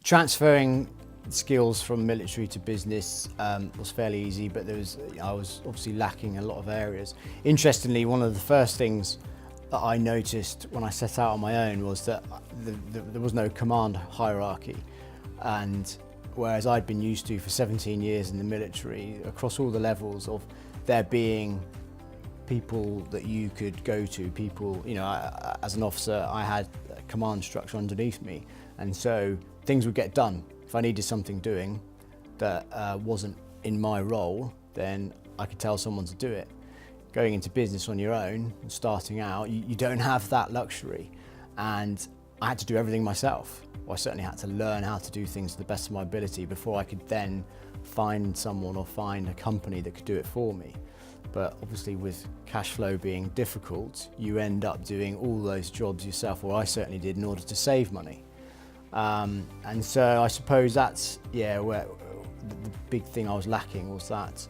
Transferring skills from military to business was fairly easy, but I was obviously lacking in a lot of areas. Interestingly, one of the first things that I noticed when I set out on my own was that there was no command hierarchy, and whereas I'd been used to for 17 years in the military, across all the levels of there being people that you could go to, people, as an officer, I had a command structure underneath me, and so things would get done. If I needed something doing that wasn't in my role, then I could tell someone to do it. Going into business on your own and starting out, you don't have that luxury, and I had to do everything myself. Well, I certainly had to learn how to do things to the best of my ability before I could then find someone or find a company that could do it for me. But obviously with cash flow being difficult, you end up doing all those jobs yourself, or I certainly did, in order to save money. And so I suppose that's, where the big thing I was lacking was that,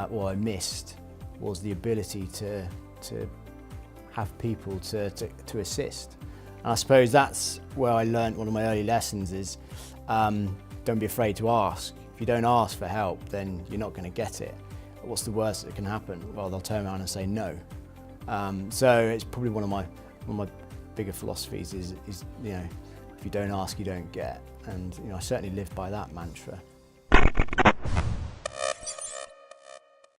or I missed, was the ability to have people to assist. And I suppose that's where I learned one of my early lessons is, don't be afraid to ask. If you don't ask for help, then you're not going to get it. What's the worst that can happen? Well, they'll turn around and say no. So it's probably one of my bigger philosophies is if you don't ask, you don't get. And I certainly live by that mantra.